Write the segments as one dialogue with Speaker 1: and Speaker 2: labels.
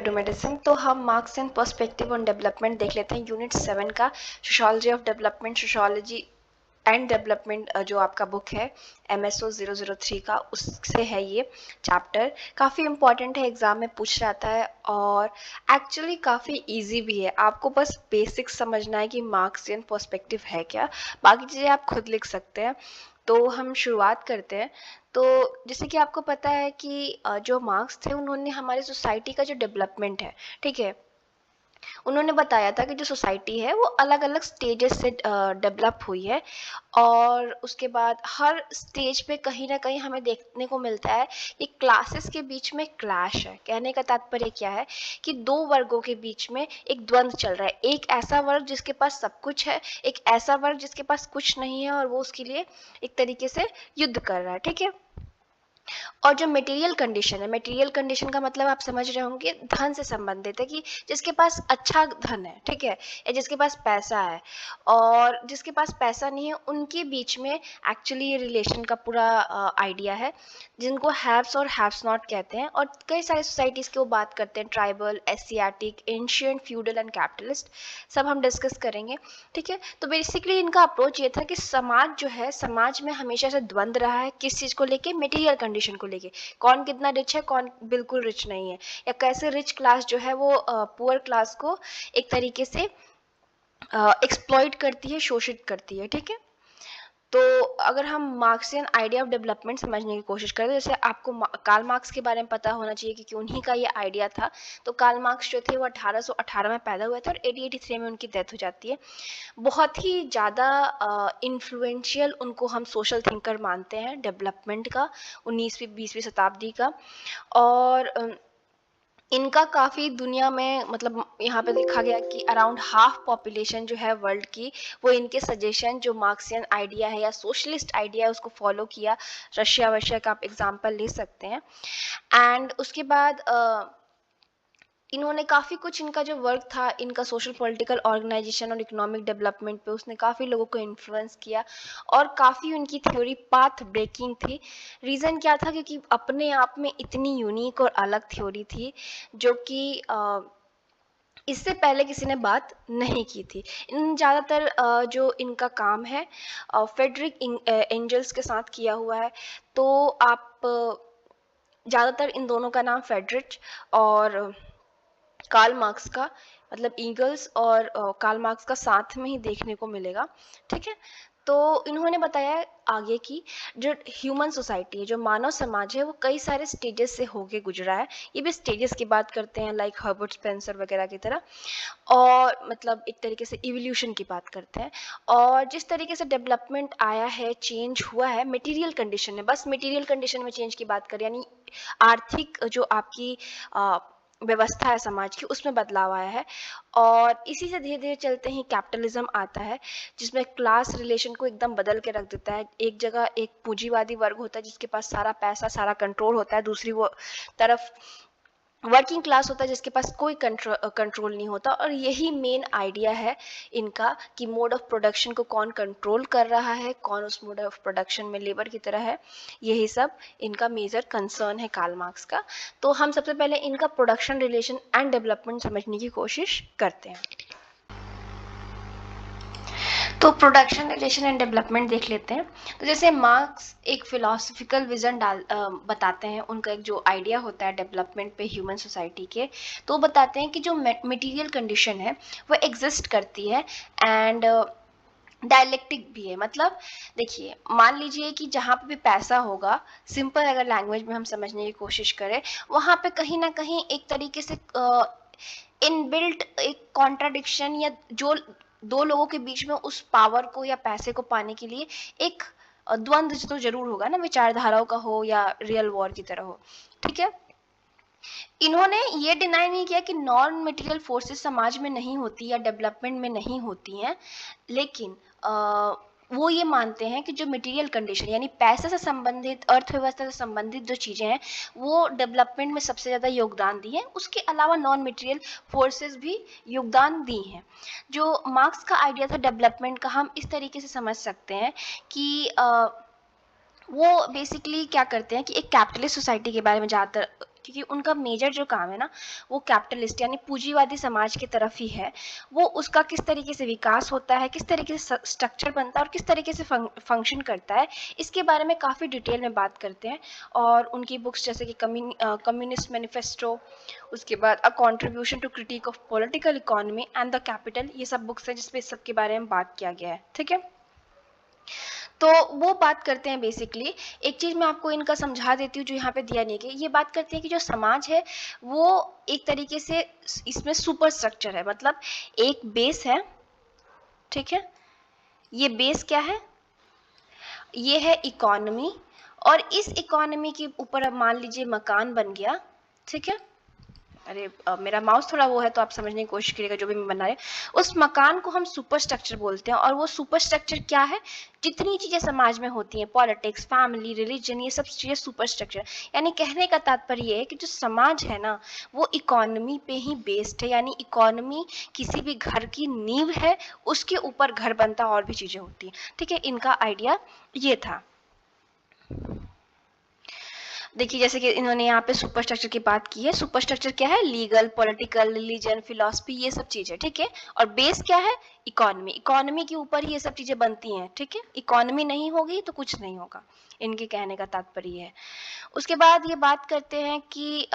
Speaker 1: To medicine. तो हम Marx and perspective on development देख लेते हैं। यूनिट 7 का sociology of development, sociology and development जो आपका बुक है MSO 003 का, उससे है ये चैप्टर। काफ़ी इंपॉर्टेंट है, एग्जाम में पूछ जाता है और एक्चुअली काफ़ी इजी भी है। आपको बस बेसिक्स समझना है कि मार्क्स एंड पर्सपेक्टिव है क्या, बाकी चीज़ें आप खुद लिख सकते हैं। तो हम शुरुआत करते हैं। तो जैसे कि आपको पता है कि जो मार्क्स थे उन्होंने हमारी सोसाइटी का जो डेवलपमेंट है, ठीक है, उन्होंने बताया था कि जो सोसाइटी है वो अलग अलग स्टेजेस से डेवलप हुई है और उसके बाद हर स्टेज पे कहीं ना कहीं हमें देखने को मिलता है कि क्लासेस के बीच में क्लैश है। कहने का तात्पर्य क्या है कि दो वर्गों के बीच में एक द्वंद्व चल रहा है। एक ऐसा वर्ग जिसके पास सब कुछ है, एक ऐसा वर्ग जिसके पास कुछ नहीं है और वो उसके लिए एक तरीके से युद्ध कर रहा है, ठीक है। और जो मटेरियल कंडीशन है, मटेरियल कंडीशन का मतलब आप समझ रहे होंगे धन से संबंधित है कि जिसके पास अच्छा धन है, ठीक है, या जिसके पास पैसा है, और जिसके पास पैसा नहीं है उनके बीच में एक्चुअली ये रिलेशन का पूरा आइडिया है, जिनको हैव्स और हैव्स नॉट कहते हैं। और कई सारी सोसाइटीज़ की वो बात करते हैं, tribal, Asiatic, ancient, feudal and capitalist, सब हम डिस्कस करेंगे, ठीक है। तो बेसिकली इनका अप्रोच ये था कि समाज जो है, समाज में हमेशा से द्वंद्व रहा है। किस चीज़ को लेके? मटेरियल कंडीशन को लेके, कौन कितना रिच है, कौन बिल्कुल रिच नहीं है, या कैसे रिच क्लास जो है वो पुअर क्लास को एक तरीके से एक्सप्लॉइट करती है, शोषित करती है, ठीक है। तो अगर हम मार्क्सियन आइडिया ऑफ डेवलपमेंट समझने की कोशिश करें, जैसे आपको कार्ल मार्क्स के बारे में पता होना चाहिए क्योंकि उन्हीं का ये आइडिया था। तो कार्ल मार्क्स जो थे वो 1818 में पैदा हुए थे और 1883 में उनकी डेथ हो जाती है। बहुत ही ज़्यादा इन्फ्लुएंशियल उनको हम सोशल थिंकर मानते हैं डेवलपमेंट का, 19वीं 20वीं शताब्दी का। और इनका काफ़ी दुनिया में, मतलब यहाँ पे लिखा गया कि अराउंड हाफ पॉपुलेशन जो है वर्ल्ड की, वो इनके सजेशन, जो मार्क्सियन आइडिया है या सोशलिस्ट आइडिया है, उसको फॉलो किया। रशिया वशिया का आप एग्जांपल ले सकते हैं। एंड उसके बाद इन्होंने काफ़ी कुछ, इनका जो वर्क था, इनका सोशल पॉलिटिकल ऑर्गेनाइजेशन और इकोनॉमिक डेवलपमेंट पे उसने काफ़ी लोगों को इन्फ्लुएंस किया और काफ़ी उनकी थ्योरी पाथ ब्रेकिंग थी। रीज़न क्या था? क्योंकि अपने आप में इतनी यूनिक और अलग थ्योरी थी जो कि इससे पहले किसी ने बात नहीं की थी। इन ज़्यादातर जो इनका काम है फेडरिक एंजल्स के साथ किया हुआ है। तो आप ज़्यादातर इन दोनों का नाम फेडरिच और कार्ल मार्क्स का, मतलब ईगल्स और कार्ल मार्क्स का साथ में ही देखने को मिलेगा, ठीक है। तो इन्होंने बताया आगे की जो ह्यूमन सोसाइटी है, जो मानव समाज है, वो कई सारे स्टेजेस से होके गुजरा है। ये भी स्टेजेस की बात करते हैं लाइक हर्बर्ट स्पेंसर वगैरह की तरह, और मतलब एक तरीके से इवोल्यूशन की बात करते हैं। और जिस तरीके से डेवलपमेंट आया है, चेंज हुआ है मटेरियल कंडीशन में, बस मटेरियल कंडीशन में चेंज की बात करें, यानी आर्थिक जो आपकी व्यवस्था है समाज की, उसमें बदलाव आया है। और इसी से धीरे धीरे चलते ही कैपिटलिज्म आता है, जिसमें क्लास रिलेशन को एकदम बदल के रख देता है। एक जगह एक पूंजीवादी वर्ग होता है जिसके पास सारा पैसा, सारा कंट्रोल होता है, दूसरी वो तरफ वर्किंग क्लास होता है जिसके पास कोई कंट्रोल नहीं होता। और यही मेन आइडिया है इनका कि मोड ऑफ प्रोडक्शन को कौन कंट्रोल कर रहा है, कौन उस मोड ऑफ प्रोडक्शन में लेबर की तरह है। यही सब इनका मेजर कंसर्न है कार्ल मार्क्स का। तो हम सबसे पहले इनका प्रोडक्शन रिलेशन एंड डेवलपमेंट समझने की कोशिश करते हैं। तो प्रोडक्शन रिलेशन एंड डेवलपमेंट देख लेते हैं। तो जैसे मार्क्स एक फिलोसफिकल विजन बताते हैं, उनका एक जो आइडिया होता है डेवलपमेंट पे ह्यूमन सोसाइटी के, तो बताते हैं कि जो मटेरियल कंडीशन है वो एग्जिस्ट करती है एंड डायलेक्टिक भी है। मतलब देखिए, मान लीजिए कि जहाँ पे भी पैसा होगा, सिंपल अगर लैंग्वेज में हम समझने की कोशिश करें, वहाँ पे कहीं ना कहीं एक तरीके से इनबिल्ट एक कॉन्ट्राडिक्शन, या जो दो लोगों के बीच में उस पावर को या पैसे को पाने के लिए एक द्वंद्व तो जरूर होगा ना, विचारधाराओं का हो या रियल वॉर की तरह हो, ठीक है। इन्होंने ये डिनाई नहीं किया कि नॉन मटेरियल फोर्सेस समाज में नहीं होती या डेवलपमेंट में नहीं होती हैं, लेकिन वो ये मानते हैं कि जो मटेरियल कंडीशन यानी पैसे से संबंधित, अर्थव्यवस्था से संबंधित जो चीज़ें हैं, वो डेवलपमेंट में सबसे ज़्यादा योगदान दी है। उसके अलावा नॉन मटेरियल फोर्सेस भी योगदान दी हैं। जो मार्क्स का आइडिया था डेवलपमेंट का, हम इस तरीके से समझ सकते हैं कि वो बेसिकली क्या करते हैं कि एक कैपिटलिस्ट सोसाइटी के बारे में ज़्यादातर क्योंकि उनका मेजर जो काम है ना वो कैपिटलिस्ट यानी पूंजीवादी समाज की तरफ ही है। वो उसका किस तरीके से विकास होता है, किस तरीके से स्ट्रक्चर बनता है और किस तरीके से फंक्शन करता है, इसके बारे में काफ़ी डिटेल में बात करते हैं। और उनकी बुक्स जैसे कि कम्युनिस्ट मैनिफेस्टो, उसके बाद a contribution to critique of political economy and the capital, ये सब बुक्स हैं जिसमें इस सब के बारे में बात किया गया है। ठीक है, तो वो बात करते हैं बेसिकली। एक चीज़ मैं आपको इनका समझा देती हूँ जो यहाँ पे दिया नहीं कि ये बात करते हैं कि जो समाज है वो एक तरीके से इसमें सुपर स्ट्रक्चर है, मतलब एक बेस है। ठीक है, ये बेस क्या है, ये है इकोनॉमी, और इस इकोनॉमी के ऊपर अब मान लीजिए मकान बन गया। ठीक है, अरे मेरा माउस थोड़ा वो है तो आप समझने की कोशिश करिएगा जो भी मैं बना रहे, उस मकान को हम सुपर स्ट्रक्चर बोलते हैं। और वो सुपर स्ट्रक्चर क्या है, जितनी चीजें समाज में होती हैं, पॉलिटिक्स, फैमिली, रिलीजन, ये सब चीजें सुपर स्ट्रक्चर। यानी कहने का तात्पर्य ये है कि जो समाज है ना वो इकोनॉमी पे ही बेस्ड है, यानी इकोनॉमी किसी भी घर की नींव है, उसके ऊपर घर बनता और भी चीजें होती हैं। ठीक है, इनका आइडिया ये था। देखिए जैसे कि इन्होंने यहाँ पे सुपर स्ट्रक्चर की बात की है। सुपर स्ट्रक्चर क्या है, लीगल, पॉलिटिकल, रिलीजन, फिलॉसफी, ये सब चीजें। ठीक है, और बेस क्या है, इकोनॉमी। इकोनॉमी के ऊपर ही ये सब चीजें बनती हैं। ठीक है, इकोनॉमी नहीं होगी तो कुछ नहीं होगा, इनके कहने का तात्पर्य है। उसके बाद ये बात करते हैं कि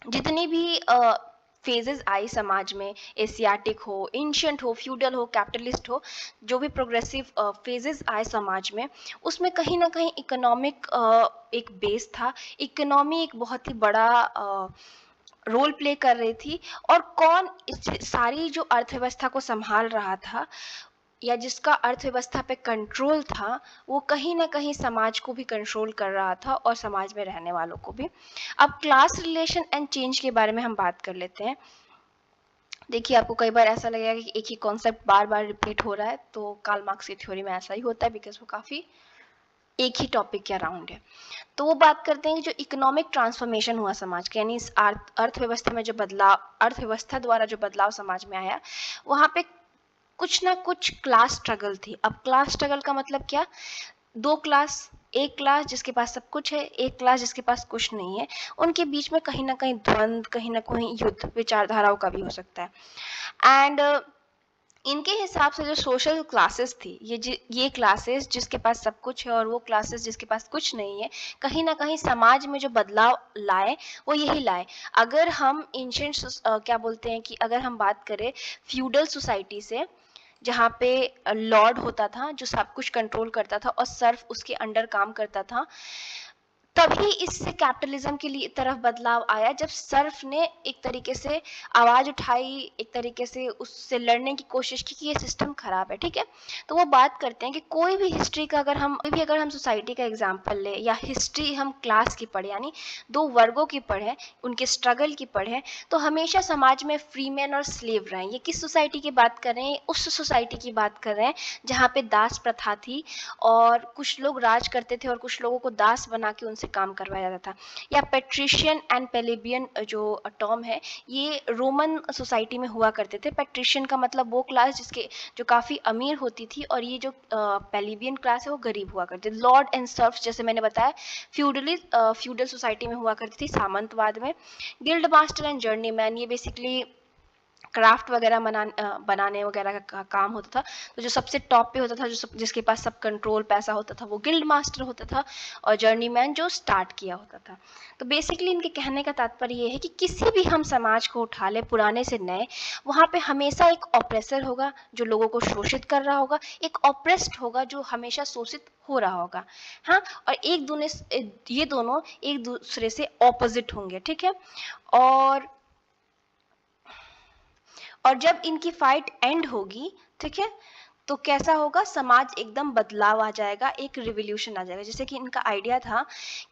Speaker 1: जितनी भी फेजेस आई समाज में, एशियाटिक हो, एंशियंट हो, फ्यूडल हो, कैपिटलिस्ट हो, जो भी प्रोग्रेसिव फेजेस आए समाज में, उसमें कहीं ना कहीं इकोनॉमिक एक बेस था। इकोनॉमी एक बहुत ही बड़ा रोल प्ले कर रही थी। और कौन इस सारी जो अर्थव्यवस्था को संभाल रहा था या जिसका अर्थव्यवस्था पे कंट्रोल था, वो कहीं ना कहीं समाज को भी कंट्रोल कर रहा था और समाज में रहने वालों को भी। अब क्लास रिलेशन एंड चेंज के बारे में हम बात कर लेते हैं। देखिए आपको कई बार ऐसा लगेगा कि एक ही कॉन्सेप्ट बार बार रिपीट हो रहा है, तो कार्ल मार्क्स की थ्योरी में ऐसा ही होता है, बिकॉज वो काफ़ी एक ही टॉपिक के अराउंड है। तो वो बात करते हैं कि जो इकोनॉमिक ट्रांसफॉर्मेशन हुआ समाज के, यानी इस अर्थव्यवस्था में जो बदलाव, अर्थव्यवस्था द्वारा जो बदलाव समाज में आया, वहाँ पे कुछ ना कुछ क्लास स्ट्रगल थी। अब क्लास स्ट्रगल का मतलब क्या, दो क्लास, एक क्लास जिसके पास सब कुछ है, एक क्लास जिसके पास कुछ नहीं है, उनके बीच में कहीं ना कहीं द्वंद्व, कहीं ना कहीं युद्ध विचारधाराओं का भी हो सकता है। एंड इनके हिसाब से जो सोशल क्लासेस थी, ये क्लासेस जिसके पास सब कुछ है और वो क्लासेस जिसके पास कुछ नहीं है, कहीं ना कहीं समाज में जो बदलाव लाए वो यही लाए। अगर हम एंशिएंट क्या बोलते हैं कि अगर हम बात करें फ्यूडल सोसाइटी से, जहाँ पे लॉर्ड होता था जो सब कुछ कंट्रोल करता था और सर्फ उसके अंडर काम करता था, तभी इससे कैपिटलिज्म के लिए तरफ बदलाव आया, जब सर्फ ने एक तरीके से आवाज उठाई, एक तरीके से उससे लड़ने की कोशिश की कि ये सिस्टम खराब है। ठीक है, तो वो बात करते हैं कि कोई भी हिस्ट्री का अगर हम सोसाइटी का एग्जांपल ले, या हिस्ट्री हम क्लास की पढ़े, यानी दो वर्गों की पढ़े, उनके स्ट्रगल की पढ़े, तो हमेशा समाज में फ्री मैन और स्लेव रहे। ये किस सोसाइटी की बात कर रहे हैं, उस सोसाइटी की बात कर रहे हैं जहाँ पे दास प्रथा थी और कुछ लोग राज करते थे और कुछ लोगों को दास बना के उनसे काम करवाया जाता था। या पेट्रिशियन एंड प्लेबियन जो टर्म है, ये रोमन सोसाइटी में हुआ करते थे। पेट्रिशियन का मतलब वो क्लास जिसके जो काफ़ी अमीर होती थी, और ये जो प्लेबियन क्लास है वो गरीब हुआ करती थी। लॉर्ड एंड सर्फ जैसे मैंने बताया फ्यूडल सोसाइटी में हुआ करती थी। सामंतवाद में गिल्ड मास्टर एंड जर्नीमैन, ये बेसिकली क्राफ्ट वगैरह बनाने वगैरह का काम होता था। तो जो सबसे टॉप पे होता था, जिसके पास सब कंट्रोल पैसा होता था, वो गिल्ड मास्टर होता था, और जर्नीमैन जो स्टार्ट किया होता था। तो बेसिकली इनके कहने का तात्पर्य ये है कि किसी भी हम समाज को उठा ले, पुराने से नए, वहाँ पे हमेशा एक ऑप्रेसर होगा जो लोगों को शोषित कर रहा होगा, एक ऑप्रेस्ड होगा जो हमेशा शोषित हो रहा होगा। हाँ, और ये दोनों एक दूसरे से ऑपोजिट होंगे। ठीक है, और जब इनकी फाइट एंड होगी, ठीक है, तो कैसा होगा, समाज एकदम बदलाव आ जाएगा, एक रिवॉल्यूशन आ जाएगा। जैसे कि इनका आइडिया था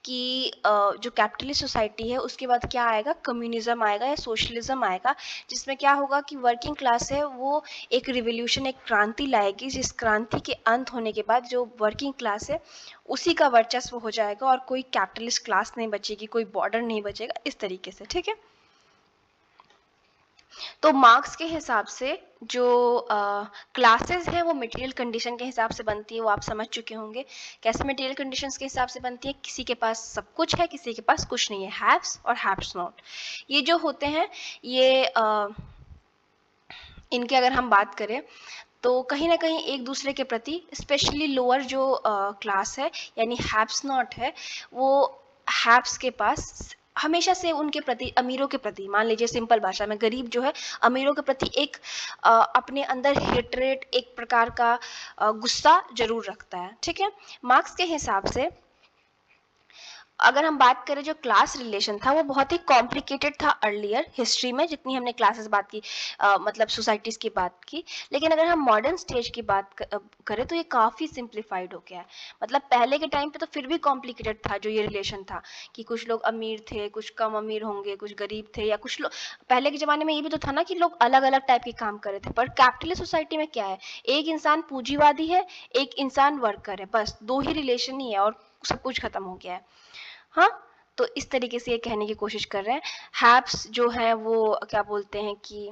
Speaker 1: कि जो कैपिटलिस्ट सोसाइटी है उसके बाद क्या आएगा, कम्युनिज्म आएगा या सोशलिज्म आएगा, जिसमें क्या होगा कि वर्किंग क्लास है वो एक रिवॉल्यूशन, एक क्रांति लाएगी, जिस क्रांति के अंत होने के बाद जो वर्किंग क्लास है उसी का वर्चस्व हो जाएगा और कोई कैपिटलिस्ट क्लास नहीं बचेगी, कोई बॉर्डर नहीं बचेगा, इस तरीके से। ठीक है, तो मार्क्स के हिसाब से जो क्लासेस हैं वो मटेरियल कंडीशन के हिसाब से बनती है, वो आप समझ चुके होंगे। कैसे मटेरियल कंडीशंस के हिसाब से बनती है, किसी के पास सब कुछ है, किसी के पास कुछ नहीं है, हैव्स और हैव्स नॉट। ये जो होते हैं ये इनके अगर हम बात करें तो कहीं ना कहीं एक दूसरे के प्रति, स्पेशली लोअर जो क्लास है यानी हैव्स नॉट है, वो हैव्स के पास हमेशा से उनके प्रति, अमीरों के प्रति, मान लीजिए सिंपल भाषा में गरीब जो है अमीरों के प्रति एक अपने अंदर हेटरेट, एक प्रकार का गुस्सा जरूर रखता है। ठीक है, मार्क्स के हिसाब से अगर हम बात करें जो क्लास रिलेशन था वो बहुत ही कॉम्प्लिकेटेड था अर्लियर हिस्ट्री में, जितनी हमने क्लासेस बात की, मतलब सोसाइटीज की बात की। लेकिन अगर हम मॉडर्न स्टेज की बात करें तो ये काफ़ी सिंप्लीफाइड हो गया है। मतलब पहले के टाइम पे तो फिर भी कॉम्प्लिकेटेड था जो ये रिलेशन था, कि कुछ लोग अमीर थे, कुछ कम अमीर होंगे, कुछ गरीब थे, या कुछ लोग, पहले के ज़माने में ये भी तो था ना कि लोग अलग अलग टाइप के काम कर रहे थे। पर कैपिटलिस्ट सोसाइटी में क्या है, एक इंसान पूंजीवादी है, एक इंसान वर्कर है, बस दो ही रिलेशन ही है और सब कुछ खत्म हो गया है। हाँ, तो इस तरीके से ये कहने की कोशिश कर रहे हैं। हैप्स जो है वो क्या बोलते हैं कि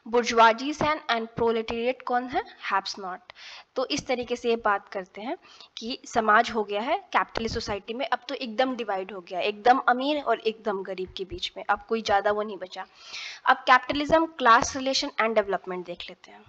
Speaker 1: बुर्जुआजीज हैं एंड प्रोलेटेरिएट कौन है, हैप्स नॉट। तो इस तरीके से ये बात करते हैं कि समाज हो गया है कैपिटलिस्ट सोसाइटी में, अब तो एकदम डिवाइड हो गया, एकदम अमीर और एकदम गरीब के बीच में, अब कोई ज़्यादा वो नहीं बचा। अब capitalism, class relation and development देख लेते हैं।